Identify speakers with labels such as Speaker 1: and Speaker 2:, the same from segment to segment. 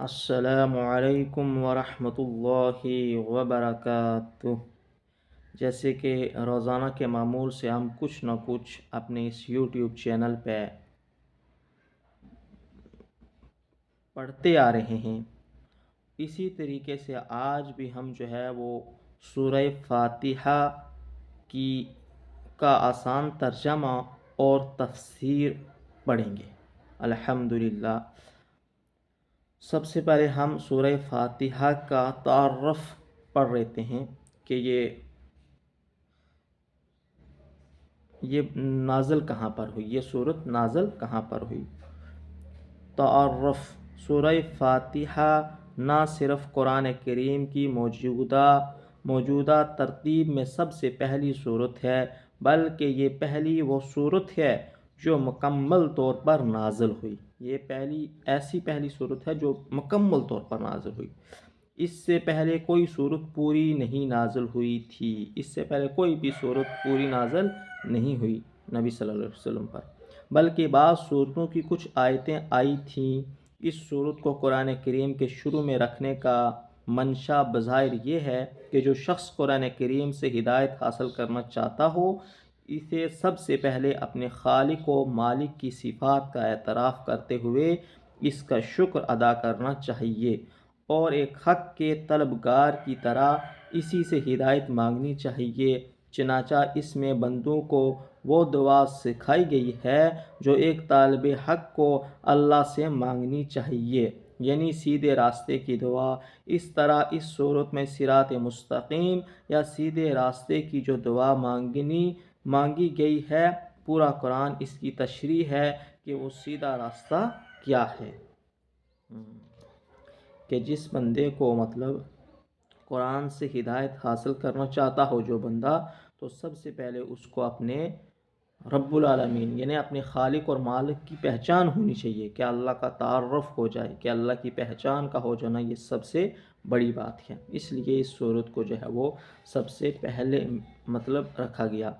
Speaker 1: السلام علیکم ورحمۃ اللہ وبرکاتہ۔ جیسے کہ روزانہ کے معمول سے ہم کچھ نہ کچھ اپنے اس یوٹیوب چینل پہ پڑھتے آ رہے ہیں، اسی طریقے سے آج بھی ہم جو ہے وہ سورہ فاتحہ کی کا آسان ترجمہ اور تفسیر پڑھیں گے الحمدللہ۔ سب سے پہلے ہم سورہ فاتحہ کا تعارف پڑھ لیتے ہیں کہ یہ نازل کہاں پر ہوئی، یہ سورت نازل کہاں پر ہوئی۔ تعارف: سورہ فاتحہ نہ صرف قرآن کریم کی موجودہ ترتیب میں سب سے پہلی سورت ہے، بلکہ یہ پہلی وہ سورت ہے جو مکمل طور پر نازل ہوئی۔ یہ ایسی پہلی سورت ہے جو مکمل طور پر نازل ہوئی۔ اس سے پہلے کوئی سورت پوری نہیں نازل ہوئی تھی، اس سے پہلے کوئی بھی سورت پوری نازل نہیں ہوئی نبی صلی اللہ علیہ وسلم پر، بلکہ بعض سورتوں کی کچھ آیتیں آئی تھیں۔ اس سورت کو قرآن کریم کے شروع میں رکھنے کا منشا بظاہر یہ ہے کہ جو شخص قرآن کریم سے ہدایت حاصل کرنا چاہتا ہو، اسے سب سے پہلے اپنے خالق و مالک کی صفات کا اعتراف کرتے ہوئے اس کا شکر ادا کرنا چاہیے، اور ایک حق کے طلبگار کی طرح اسی سے ہدایت مانگنی چاہیے۔ چنانچہ اس میں بندوں کو وہ دعا سکھائی گئی ہے جو ایک طالب حق کو اللہ سے مانگنی چاہیے، یعنی سیدھے راستے کی دعا۔ اس طرح اس صورت میں صراط مستقیم یا سیدھے راستے کی جو دعا مانگی گئی ہے، پورا قرآن اس کی تشریح ہے کہ وہ سیدھا راستہ کیا ہے۔ کہ جس بندے کو قرآن سے ہدایت حاصل کرنا چاہتا ہو جو بندہ، تو سب سے پہلے اس کو اپنے رب العالمین یعنی اپنے خالق اور مالک کی پہچان ہونی چاہیے، کہ اللہ کا تعارف ہو جائے، کہ اللہ کی پہچان کا ہو جانا یہ سب سے بڑی بات ہے۔ اس لیے اس سورت کو جو ہے وہ سب سے پہلے رکھا گیا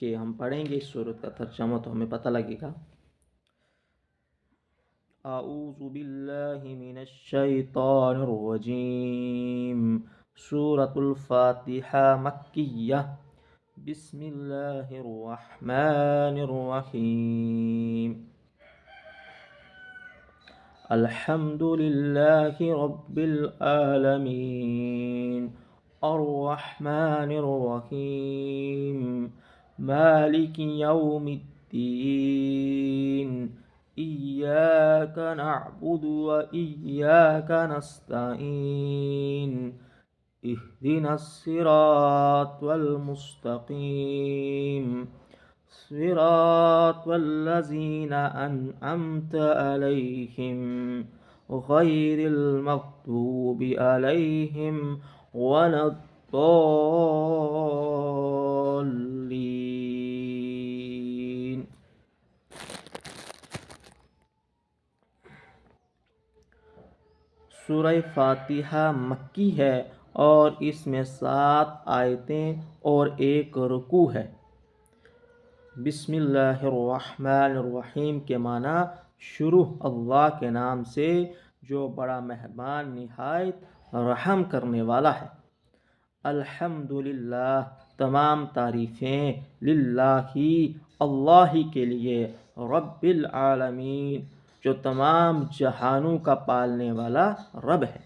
Speaker 1: کہ ہم پڑھیں گے اس سورت کا ترجمہ تو ہمیں پتہ لگے گا۔ اعوذ باللہ من الشیطان الرجیم۔ سورۃ الفاتحہ مکیہ۔ بسم اللہ الرحمن الرحیم۔ الحمد للہ رب العالمین، الرحمن الرحیم، مالک یوم الدین، ایاک نعبد و ایاک نستعین، اہدنا الصراط المستقیم، صراط الذین انعمت علیہم غیر المغضوب علیہم ولا الضالین۔ سورہ فاتحہ مکی ہے اور اس میں 7 آیتیں اور 1 رکوع ہے۔ بسم اللہ الرحمن الرحیم کے معنی شروع اللہ کے نام سے جو بڑا مہربان نہایت رحم کرنے والا ہے۔ الحمدللہ، تمام تعریفیں للہ اللہ ہی کے لیے، رب العالمین، جو تمام جہانوں کا پالنے والا رب ہے۔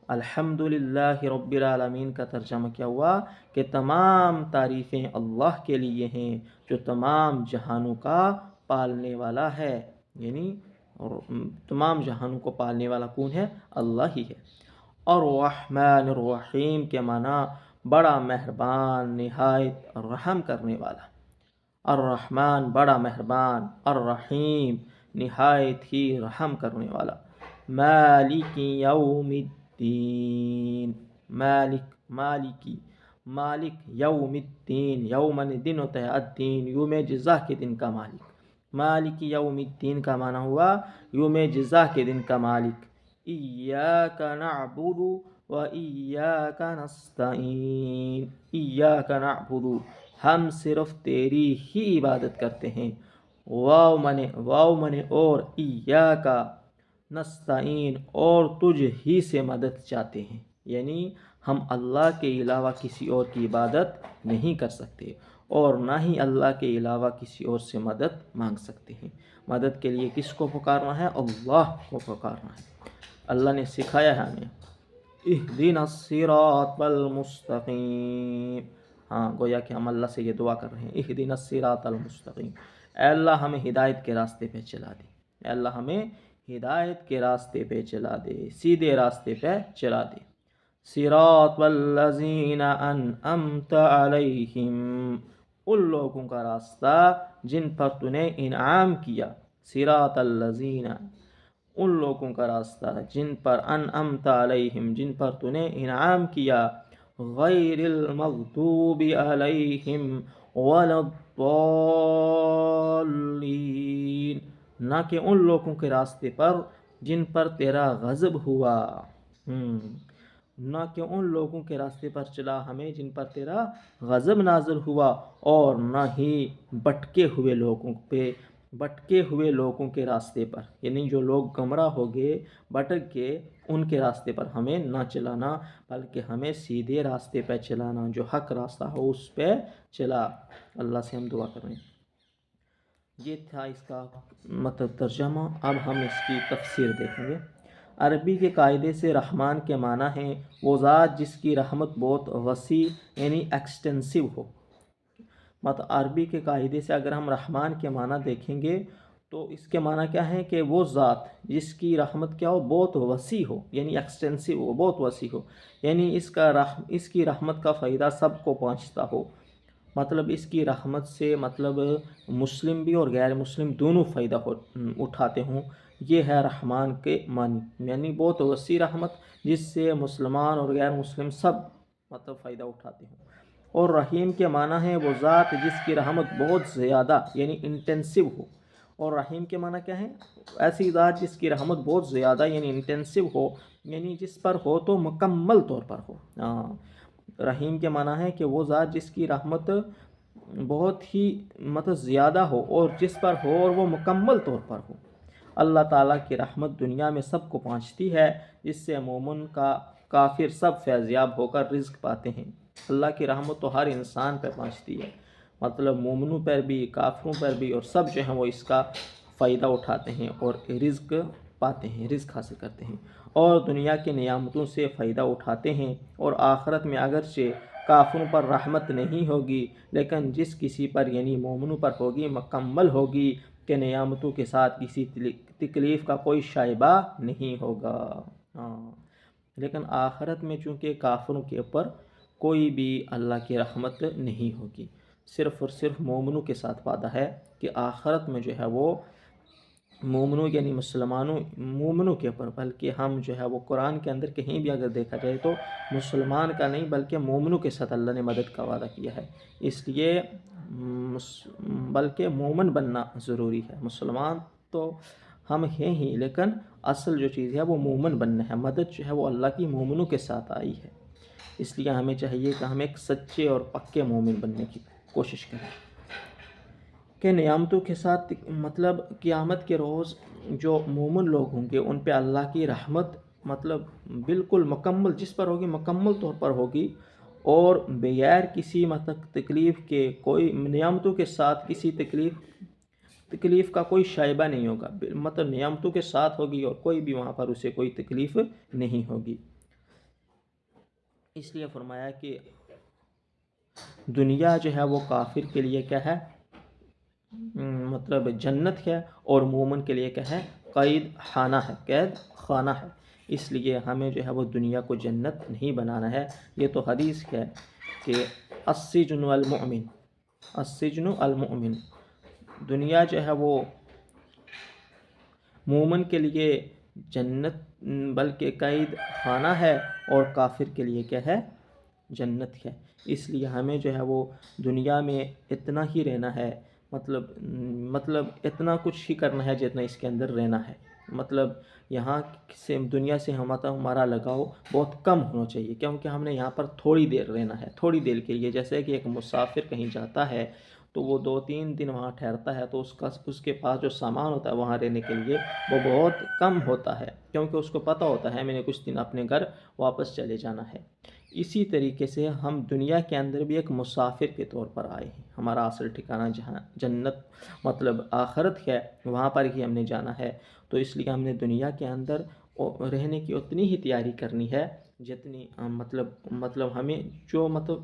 Speaker 1: الحمدللہ رب العالمین کا ترجمہ کیا ہوا کہ تمام تعریفیں اللہ کے لیے ہیں جو تمام جہانوں کا پالنے والا ہے، یعنی تمام جہانوں کو پالنے والا کون ہے؟ اللہ ہی ہے۔ الرحمن الرحیم کے معنی بڑا مہربان نہایت رحم کرنے والا۔ الرحمن بڑا مہربان، الرحیم نہایت ہی رحم کرنے والا۔ مالک یوم الدین، مالک یوم الدین، یوم دن ہوتا ہے، الدین یوم جزا کے دن کا مالک۔ مالک یوم الدین کا معنی ہوا یوم جزا کے دن کا مالک۔ ایاک نعبد و ایاک نستعین، ایاک نعبد، ہم صرف تیری ہی عبادت کرتے ہیں، واو منے اور، ایاک نستعین اور تجھ ہی سے مدد چاہتے ہیں، یعنی ہم اللہ کے علاوہ کسی اور کی عبادت نہیں کر سکتے اور نہ ہی اللہ کے علاوہ کسی اور سے مدد مانگ سکتے ہیں۔ مدد کے لیے کس کو پکارنا ہے؟ اللہ کو پکارنا ہے۔ اللہ نے سکھایا ہے ہمیں اہدنا الصراط المستقیم۔ ہاں، گویا کہ ہم اللہ سے یہ دعا کر رہے ہیں اہدنا الصراط المستقیم، اے اللہ ہمیں ہدایت کے راستے پہ چلا دے، اے اللہ ہمیں ہدایت کے راستے پہ چلا دے، سیدھے راستے پہ چلا دے۔ صراط الذین انعمت علیہم، ان لوگوں کا راستہ جن پر تو نے انعام کیا۔ صراط الذین، ان لوگوں کا راستہ جن پر انعمت علیہم، جن پر تو نے انعام کیا، غیر المغضوب علیہم ولا الضالین، نہ کہ ان لوگوں کے راستے پر جن پر تیرا غضب ہوا، نہ کہ ان لوگوں کے راستے پر چلا ہمیں جن پر تیرا غضب نازل ہوا، اور نہ ہی بھٹکے ہوئے لوگوں کے راستے پر، یعنی جو لوگ گمراہ ہو گئے، بھٹک گئے، ان کے راستے پر ہمیں نہ چلانا، بلکہ ہمیں سیدھے راستے پہ چلانا، جو حق راستہ ہو اس پہ چلا۔ اللہ سے ہم دعا کر رہے ہیں۔ یہ تھا اس کا مطلب ترجمہ۔ اب ہم اس کی تفسیر دیکھیں گے۔ عربی کے قاعدے سے رحمان کے معنی ہے وہ ذات جس کی رحمت بہت وسیع یعنی ایکسٹینسو ہو۔ مطلب عربی کے قاعدے سے اگر ہم رحمان کے معنی دیکھیں گے تو اس کے معنی کیا ہے کہ وہ ذات جس کی رحمت کیا ہو، بہت وسیع ہو، یعنی ایکسٹینسو ہو، بہت وسیع ہو، یعنی اس کی رحمت کا فائدہ سب کو پہنچتا ہو۔ مطلب اس کی رحمت سے مطلب مسلم بھی اور غیر مسلم دونوں فائدہ اٹھاتے ہوں، یہ ہے رحمان کے معنی، یعنی بہت وسیع رحمت جس سے مسلمان اور غیر مسلم سب مطلب فائدہ اٹھاتے ہوں۔ اور رحیم کے معنی ہے وہ ذات جس کی رحمت بہت زیادہ یعنی انٹینسو ہو۔ اور رحیم کے معنی کیا ہے؟ ایسی ذات جس کی رحمت بہت زیادہ یعنی انٹینسو ہو، یعنی جس پر ہو تو مکمل طور پر ہو۔ رحیم کے معنی ہے کہ وہ ذات جس کی رحمت بہت ہی مطلب زیادہ ہو اور جس پر ہو اور وہ مکمل طور پر ہو۔ اللہ تعالیٰ کی رحمت دنیا میں سب کو پہنچتی ہے، جس سے مومن کا کافر سب فیضیاب ہو کر رزق پاتے ہیں۔ اللہ کی رحمت تو ہر انسان پہ پہنچتی ہے، مطلب مومنوں پر بھی، کافروں پر بھی، اور سب جو ہیں وہ اس کا فائدہ اٹھاتے ہیں اور رزق پاتے ہیں، رزق حاصل کرتے ہیں اور دنیا کی نعمتوں سے فائدہ اٹھاتے ہیں۔ اور آخرت میں اگرچہ کافروں پر رحمت نہیں ہوگی، لیکن جس کسی پر یعنی مومنوں پر ہوگی، مکمل ہوگی کہ نعمتوں کے ساتھ کسی تکلیف کا کوئی شائبہ نہیں ہوگا۔ لیکن آخرت میں چونکہ کافروں کے اوپر کوئی بھی اللہ کی رحمت نہیں ہوگی، صرف اور صرف مومنوں کے ساتھ وعدہ ہے کہ آخرت میں جو ہے وہ مومنوں یعنی مومنوں کے اوپر، بلکہ ہم جو ہے وہ قرآن کے اندر کہیں بھی اگر دیکھا جائے تو مسلمان کا نہیں بلکہ مومنوں کے ساتھ اللہ نے مدد کا وعدہ کیا ہے، اس لیے بلکہ مومن بننا ضروری ہے۔ مسلمان تو ہم ہیں ہی، لیکن اصل جو چیز ہے وہ مومن بننا ہے، مدد جو ہے وہ اللہ کی مومنوں کے ساتھ آئی ہے، اس لیے ہمیں چاہیے کہ ہم ایک سچے اور پکے مومن بننے کی کوشش کریں کہ نعمتوں کے ساتھ مطلب قیامت کے روز جو مومن لوگ ہوں گے ان پہ اللہ کی رحمت مطلب بالکل مکمل جس پر ہوگی مکمل طور پر ہوگی، اور بغیر کسی مطلب تکلیف کے، کوئی نعمتوں کے ساتھ کسی تکلیف کا کوئی شائبہ نہیں ہوگا، مطلب نعمتوں کے ساتھ ہوگی اور کوئی بھی وہاں پر اسے کوئی تکلیف نہیں ہوگی۔ اس لیے فرمایا کہ دنیا جو ہے وہ کافر کے لیے کیا ہے؟ مطلب جنت ہے، اور مومن کے لیے کیا ہے؟ قید خانہ ہے۔ اس لیے ہمیں جو ہے وہ دنیا کو جنت نہیں بنانا ہے۔ یہ تو حدیث ہے کہ السجن المؤمن، دنیا جو ہے وہ مومن کے لیے جنت بلکہ قید خانہ ہے، اور کافر کے لیے کیا ہے؟ جنت ہے۔ اس لیے ہمیں جو ہے وہ دنیا میں اتنا ہی رہنا ہے، مطلب اتنا کچھ ہی کرنا ہے جتنا اس کے اندر رہنا ہے، مطلب یہاں سے دنیا سے ہمارا لگاؤ بہت کم ہونا چاہیے، کیونکہ ہم نے یہاں پر تھوڑی دیر رہنا ہے، تھوڑی دیر کے لیے۔ جیسے کہ ایک مسافر کہیں جاتا ہے تو وہ 2-3 دن وہاں ٹھہرتا ہے تو اس کے پاس جو سامان ہوتا ہے وہاں رہنے کے لیے وہ بہت کم ہوتا ہے، کیونکہ اس کو پتہ ہوتا ہے میں نے کچھ دن اپنے گھر واپس چلے جانا ہے۔ اسی طریقے سے ہم دنیا کے اندر بھی ایک مسافر کے طور پر آئے ہیں۔ ہمارا اصل ٹھکانہ جہاں جنت مطلب آخرت ہے وہاں پر ہی ہم نے جانا ہے، تو اس لیے ہم نے دنیا کے اندر رہنے کی اتنی ہی تیاری کرنی ہے جتنی مطلب ہمیں جو مطلب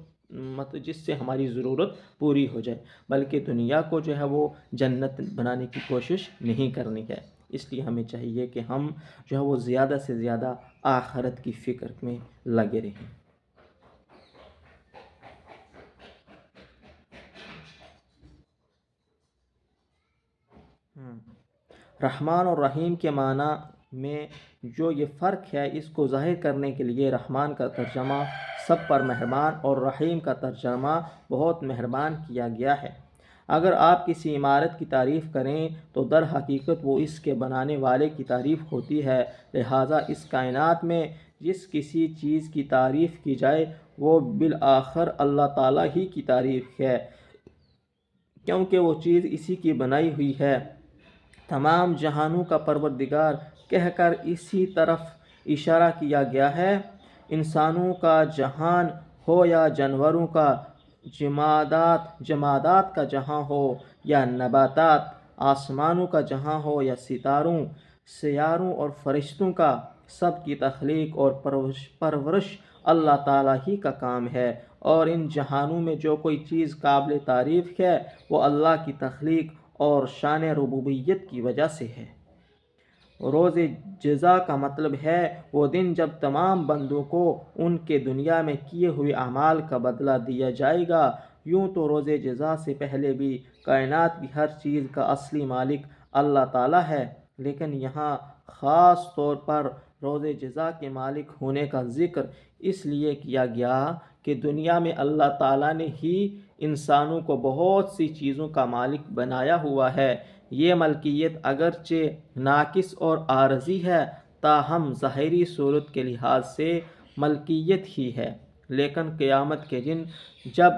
Speaker 1: جس سے ہماری ضرورت پوری ہو جائے، بلکہ دنیا کو جو ہے وہ جنت بنانے کی کوشش نہیں کرنی ہے۔ اس لیے ہمیں چاہیے کہ ہم جو ہے وہ زیادہ سے زیادہ آخرت کی فکر میں لگے رہیں۔ رحمان اور رحیم کے معنی میں جو یہ فرق ہے اس کو ظاہر کرنے کے لیے رحمان کا ترجمہ سب پر مہربان اور رحیم کا ترجمہ بہت مہربان کیا گیا ہے۔ اگر آپ کسی عمارت کی تعریف کریں تو در حقیقت وہ اس کے بنانے والے کی تعریف ہوتی ہے، لہٰذا اس کائنات میں جس کسی چیز کی تعریف کی جائے وہ بالآخر اللہ تعالیٰ ہی کی تعریف ہے، کیونکہ وہ چیز اسی کی بنائی ہوئی ہے۔ تمام جہانوں کا پروردگار کہہ کر اسی طرف اشارہ کیا گیا ہے۔ انسانوں کا جہان ہو یا جانوروں کا، جمادات کا جہاں ہو یا نباتات، آسمانوں کا جہاں ہو یا ستاروں، سیاروں اور فرشتوں کا، سب کی تخلیق اور پرورش اللہ تعالیٰ ہی کا کام ہے، اور ان جہانوں میں جو کوئی چیز قابل تعریف ہے وہ اللہ کی تخلیق اور شان ربوبیت کی وجہ سے ہے۔ روز جزا کا مطلب ہے وہ دن جب تمام بندوں کو ان کے دنیا میں کیے ہوئے اعمال کا بدلہ دیا جائے گا۔ یوں تو روز جزا سے پہلے بھی کائنات کی ہر چیز کا اصلی مالک اللہ تعالیٰ ہے، لیکن یہاں خاص طور پر روز جزا کے مالک ہونے کا ذکر اس لیے کیا گیا کہ دنیا میں اللہ تعالیٰ نے ہی انسانوں کو بہت سی چیزوں کا مالک بنایا ہوا ہے۔ یہ ملکیت اگرچہ ناقص اور عارضی ہے تاہم ظاہری صورت کے لحاظ سے ملکیت ہی ہے، لیکن قیامت کے دن جب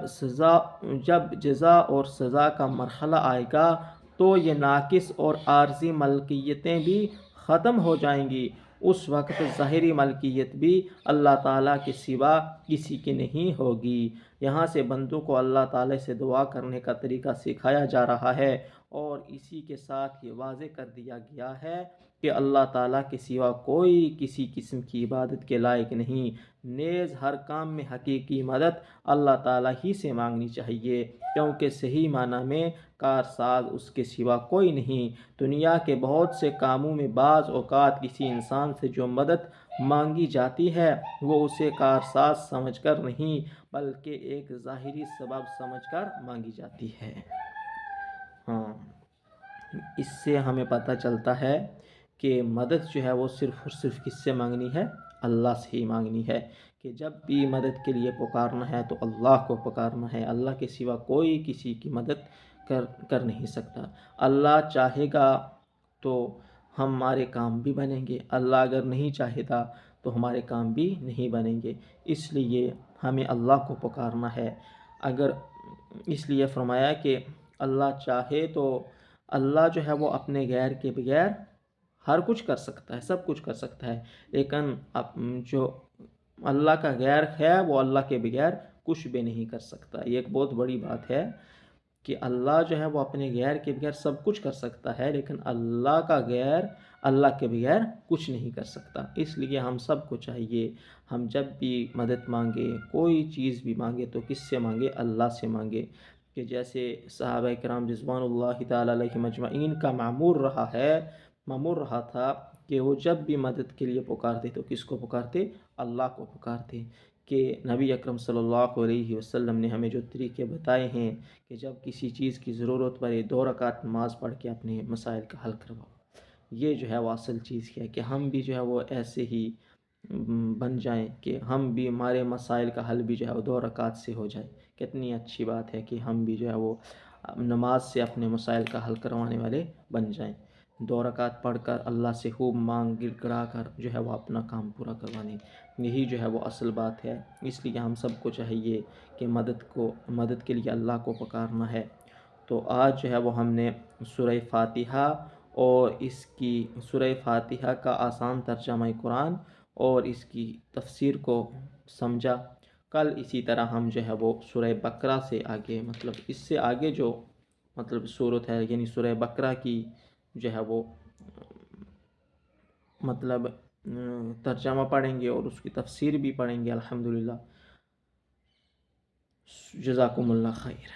Speaker 1: جزا اور سزا کا مرحلہ آئے گا تو یہ ناقص اور عارضی ملکیتیں بھی ختم ہو جائیں گی۔ اس وقت ظاہری ملکیت بھی اللہ تعالیٰ کے سوا کسی کی نہیں ہوگی۔ یہاں سے بندوں کو اللہ تعالیٰ سے دعا کرنے کا طریقہ سکھایا جا رہا ہے، اور اسی کے ساتھ یہ واضح کر دیا گیا ہے کہ اللہ تعالیٰ کے سوا کوئی کسی قسم کی عبادت کے لائق نہیں، نیز ہر کام میں حقیقی مدد اللہ تعالیٰ ہی سے مانگنی چاہیے، کیونکہ صحیح معنی میں کارساز اس کے سوا کوئی نہیں۔ دنیا کے بہت سے کاموں میں بعض اوقات کسی انسان سے جو مدد مانگی جاتی ہے وہ اسے کارساز سمجھ کر نہیں بلکہ ایک ظاہری سبب سمجھ کر مانگی جاتی ہے۔ اس سے ہمیں پتہ چلتا ہے کہ مدد جو ہے وہ صرف اور صرف کس سے مانگنی ہے؟ اللہ سے ہی مانگنی ہے، کہ جب بھی مدد کے لیے پکارنا ہے تو اللہ کو پکارنا ہے، اللہ کے سوا کوئی کسی کی مدد کر نہیں سکتا۔ اللہ چاہے گا تو ہمارے کام بھی بنیں گے، اللہ اگر نہیں چاہتا تو ہمارے کام بھی نہیں بنیں گے، اس لیے ہمیں اللہ کو پکارنا ہے۔ اس لیے فرمایا کہ اللہ چاہے تو اللہ جو ہے وہ اپنے غیر کے بغیر ہر کچھ کر سکتا ہے، سب کچھ کر سکتا ہے، لیکن جو اللہ کا غیر ہے وہ اللہ کے بغیر کچھ بھی نہیں کر سکتا۔ یہ ایک بہت بڑی بات ہے کہ اللہ جو ہے وہ اپنے غیر کے بغیر سب کچھ کر سکتا ہے، لیکن اللہ کا غیر اللہ کے بغیر کچھ نہیں کر سکتا۔ اس لیے ہم سب کو چاہیے ہم جب بھی مدد مانگے، کوئی چیز بھی مانگے تو کس سے مانگے؟ اللہ سے مانگے، کہ جیسے صحابہ کرام رضوان اللہ تعالیٰ علیہم اجمعین کا معمول رہا تھا کہ وہ جب بھی مدد کے لیے پکارتے تو کس کو پکارتے؟ اللہ کو پکارتے۔ کہ نبی اکرم صلی اللہ علیہ وسلم نے ہمیں جو طریقے بتائے ہیں کہ جب کسی چیز کی ضرورت پڑے 2 رکعت نماز پڑھ کے اپنے مسائل کا حل کرواؤ، یہ جو ہے وہ اصل چیز ہے کہ ہم بھی جو ہے وہ ایسے ہی بن جائیں کہ ہم بھی ہمارے مسائل کا حل بھی جو ہے وہ 2 رکعت سے ہو جائے۔ کتنی اچھی بات ہے کہ ہم بھی جو ہے وہ نماز سے اپنے مسائل کا حل کروانے والے بن جائیں، 2 رکعت پڑھ کر اللہ سے خوب مانگ گر گڑا کر جو ہے وہ اپنا کام پورا کروانے، یہی جو ہے وہ اصل بات ہے۔ اس لیے ہم سب کو چاہیے کہ مدد کے لیے اللہ کو پکارنا ہے، تو آج جو ہے وہ ہم نے سورہ فاتحہ اور اس کی سورہ فاتحہ کا آسان ترجمہ قرآن اور اس کی تفسیر کو سمجھا۔ کل اسی طرح ہم جو ہے وہ سورہ بقرہ سے آگے، مطلب اس سے آگے جو مطلب صورت ہے، یعنی سورہ بقرہ کی جو ہے وہ مطلب ترجمہ پڑھیں گے اور اس کی تفسیر بھی پڑھیں گے الحمدللہ۔ جزاکم اللہ خیر۔